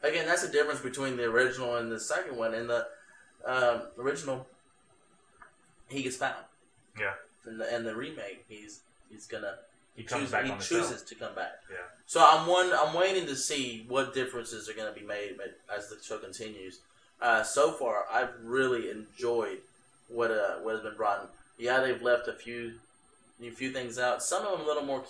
again, that's the difference between the original and the second one. In the original, he gets found. Yeah. And the remake, he chooses to come back. Yeah. So I'm waiting to see what differences are going to be made as the show continues. So far, I've really enjoyed what has been brought in. Yeah, they've left a few things out. Some of them a little more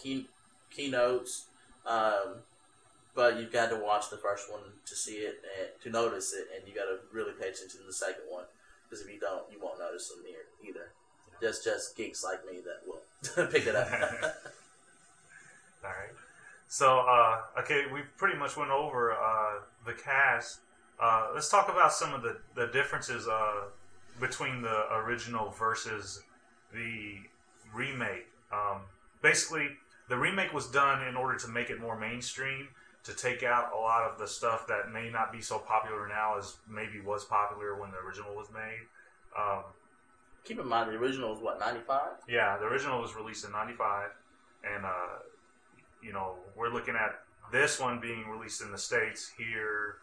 keynotes, but you've got to watch the first one to see it and to notice it, and you got to really pay attention to the second one, because if you don't, you won't notice them either. Just geeks like me that will pick it up. All right. So, okay, we pretty much went over the cast. Let's talk about some of the differences between the original versus the remake. Basically, the remake was done in order to make it more mainstream, to take out a lot of the stuff that may not be so popular now as maybe was popular when the original was made. Keep in mind, the original was what, 95? Yeah, the original was released in 95, and we're looking at this one being released in the States here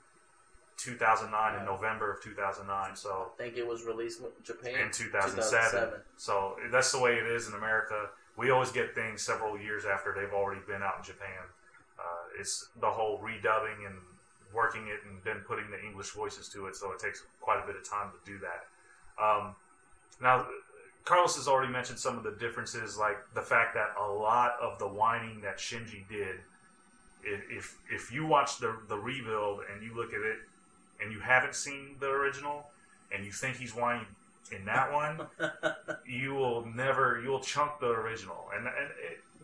2009, in November of 2009. So I think it was released in Japan in 2007. So that's the way it is in America. We always get things several years after they've already been out in Japan. It's the whole redubbing and working it and then putting the English voices to it, so it takes quite a bit of time to do that. Now, Carlos has already mentioned some of the differences, like the fact that a lot of the whining that Shinji did, if you watch the rebuild and you look at it and you haven't seen the original and you think he's whining in that one, you'll chunk the original. And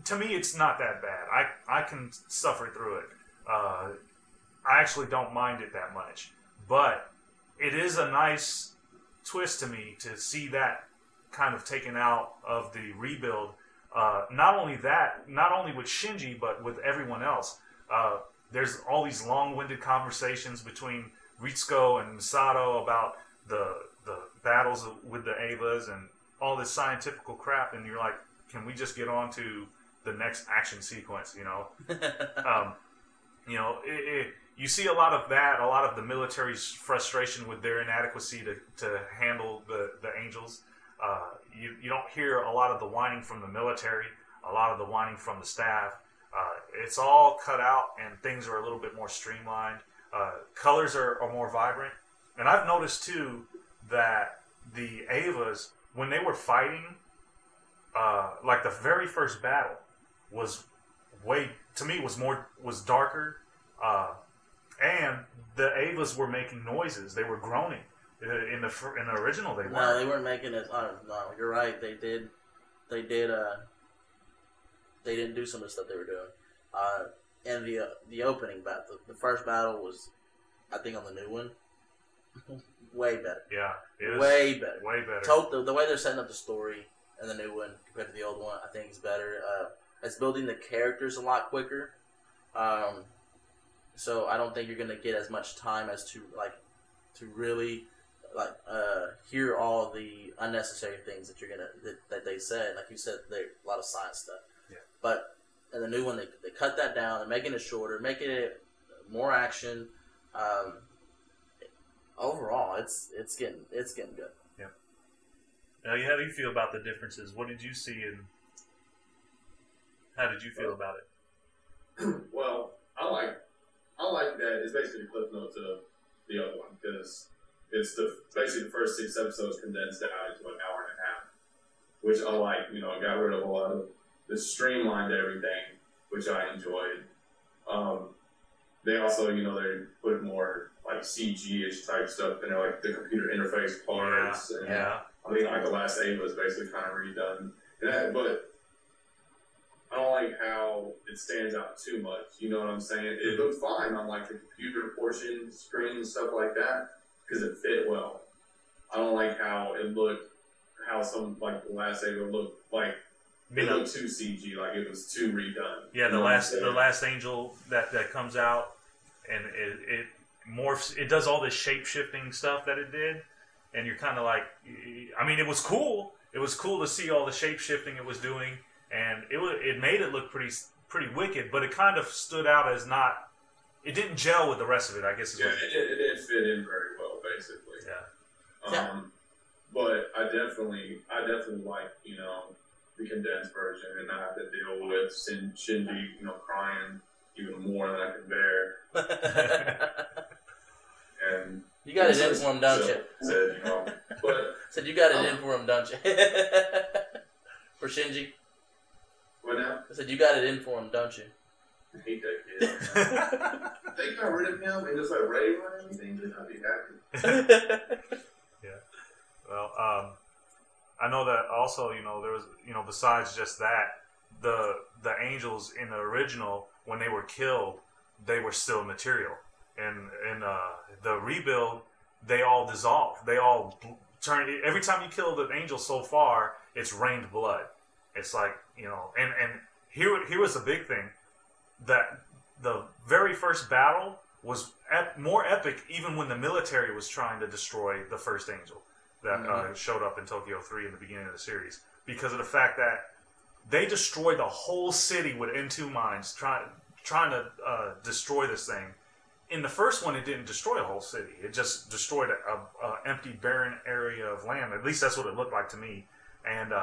to me, it's not that bad. I can suffer through it. I actually don't mind it that much. But it is a nice twist to me to see that kind of taken out of the rebuild. Not only with Shinji, but with everyone else. There's all these long-winded conversations between Ritsuko and Misato about the battles with the Evas and all this scientific crap, and you're like, can we just get on to the next action sequence? You see a lot of that, a lot of the military's frustration with their inadequacy to handle the Angels. You don't hear a lot of the whining from the military, a lot of the whining from the staff. It's all cut out, and things are a little bit more streamlined. Colors are more vibrant. And I've noticed, too, that the Evas, when they were fighting, like the very first battle was was darker. And the Evas were making noises. They were groaning. In the original, they weren't. No, they weren't making it. No, you're right. They did. They didn't do some of the stuff they were doing. And the opening battle, the first battle was, I think, on the new one, way better. Yeah, way better. Way better. The way they're setting up the story in the new one compared to the old one, I think is better. It's building the characters a lot quicker. So I don't think you're gonna get as much time as to really hear all the unnecessary things that they said. Like you said, there's a lot of science stuff. Yeah. But in the new one, they cut that down. They're making it shorter, making it more action. Overall, it's getting good. Yeah. Now, how do you feel about the differences? What did you see, and how did you feel about it? Well, I like that it's basically the clip notes of the other one, because it's basically the first 6 episodes condensed down into an hour and a half, which I like. It got rid of a lot of it, streamlined everything, which I enjoyed. They also, they put more like CG-ish type stuff in there, like the computer interface parts. Yeah. I think like the last Ava was basically kind of redone, but I don't like how it stands out too much. You know what I'm saying? It looked fine on like the computer portion, screen, stuff like that, because it fit well. I don't like how it looked, how some like the last Ava looked like it looked too CG, like it was too redone. Yeah, the last Angel that comes out, and it morphs. It does all this shape shifting stuff that it did, and you're kind of like, I mean, it was cool. It was cool to see all the shape shifting it was doing. And it made it look pretty wicked, but it kind of stood out as not it didn't gel with the rest of it. I guess. It didn't fit in very well, basically. Yeah. But I definitely like the condensed version, and not have to deal with Shinji crying even more than I can bear. And you got it in for him, don't you? Said you got it in for him, don't you? For Shinji. What now? I said you got it in for him, don't you? I hate that kid. They got rid of him and just like Ray or anything, just I'd be happy. Yeah. Well, I know that also, there was, besides just that, the angels in the original, when they were killed, they were still material. And in the rebuild, they all dissolve. They all turn. Every time you kill the angel so far, it's rained blood. It's like, and here was the big thing, that the very first battle was more epic even when the military was trying to destroy the first angel that showed up in Tokyo 3 in the beginning of the series, because of the fact that they destroyed the whole city with N2 mines trying to destroy this thing. In the first one, it didn't destroy a whole city. It just destroyed a empty, barren area of land. At least that's what it looked like to me. And,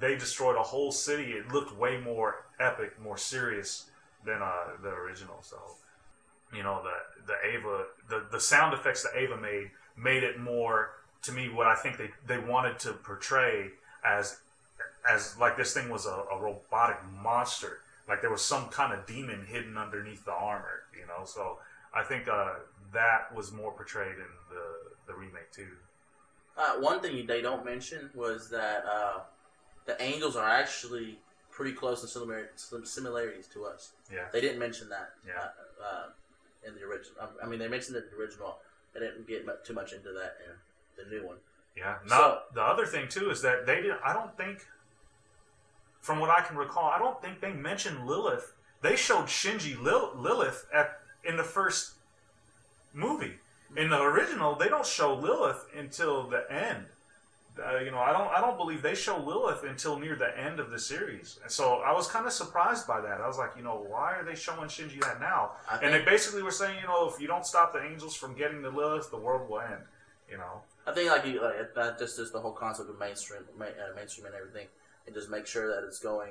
they destroyed a whole city. It looked way more epic, more serious than the original. So, the Ava, the sound effects that Ava made it more, to me, what I think they wanted to portray as like this thing was a robotic monster. Like there was some kind of demon hidden underneath the armor, So I think that was more portrayed in the remake too. One thing they don't mention was that the angels are actually pretty close in similarities to us. Yeah. They didn't mention that. Yeah. In the original, I mean, they mentioned it in the original. They didn't get too much into that in the new one. Yeah. Now the other thing too is that they didn't. I don't think. From what I can recall, I don't think they mentioned Lilith. They showed Shinji Lilith in the first movie. In the original, they don't show Lilith until the end. I don't believe they show Lilith until near the end of the series. So I was kind of surprised by that. I was like, why are they showing Shinji that now? And they basically were saying, if you don't stop the angels from getting to Lilith, the world will end. I think that just is the whole concept of mainstream and everything. And just make sure that it's going.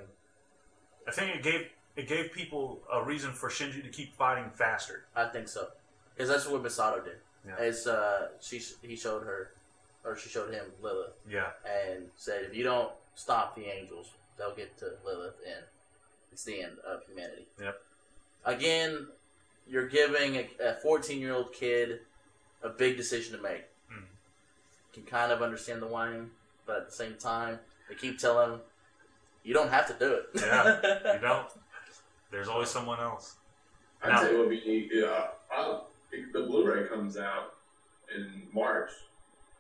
I think it gave people a reason for Shinji to keep fighting faster. I think so, because that's what Misato did. Yeah. He showed her, or she showed him Lilith. Yeah. And said, if you don't stop the angels, they'll get to Lilith, and it's the end of humanity. Yep. Again, you're giving a 14-year-old kid a big decision to make. Mm. You can kind of understand the whining, but at the same time, they keep telling him, you don't have to do it. Yeah, you don't. There's always someone else. I'd say it would be the Blu-ray comes out in March,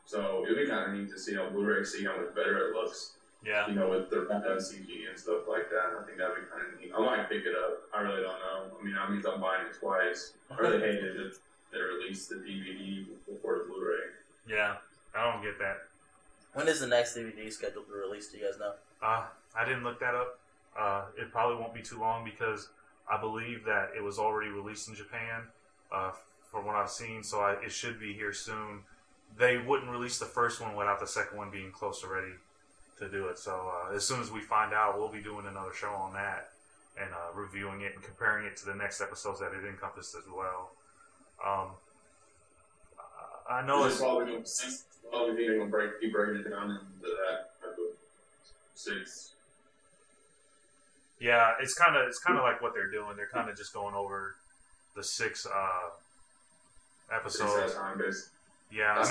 so it'd be kind of neat to see on Blu-ray, see how much better it looks. Yeah. With the CG and stuff like that. I think that'd be kind of neat. I might pick it up. I really don't know. I mean, that means I'm buying it twice. I really hated that they released the DVD before the Blu-ray. Yeah, I don't get that. When is the next DVD scheduled to release? Do you guys know? I didn't look that up. It probably won't be too long because I believe that it was already released in Japan, from what I've seen. So it should be here soon. They wouldn't release the first one without the second one being close to ready to do it. So as soon as we find out, we'll be doing another show on that and reviewing it and comparing it to the next episodes that it encompassed as well. I know it's probably going to keep breaking it down into that type of 6. Yeah, it's kind of like what they're doing. They're kind of just going over the 6 episodes. Yeah, that's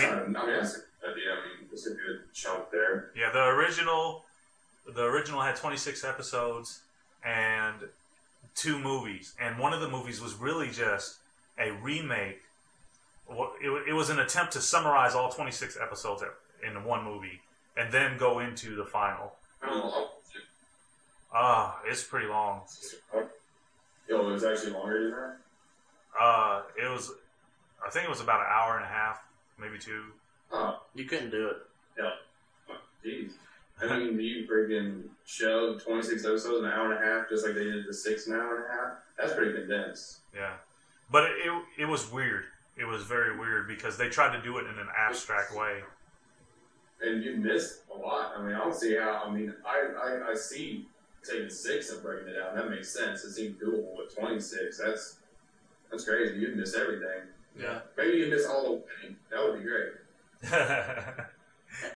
it's a good chunk there. Yeah, the original had 26 episodes and 2 movies, and one of the movies was really just a remake. It was an attempt to summarize all 26 episodes in one movie, and then go into the final. It's pretty long. It was actually longer than that? I think it was about an hour and a half, maybe 2. Oh. You couldn't do it. Yeah. Jeez. I mean, you freaking shove 26 episodes in an hour and a half, just like they did the 6 in an hour and a half. That's pretty condensed. Yeah, but it was weird. It was very weird because they tried to do it in an abstract way. And you missed a lot. I mean, I don't see how. I mean, I see taking 6 and breaking it down. That makes sense. It seems doable. But 26, that's crazy. You'd miss everything. Yeah. Maybe you miss all the winning. That would be great.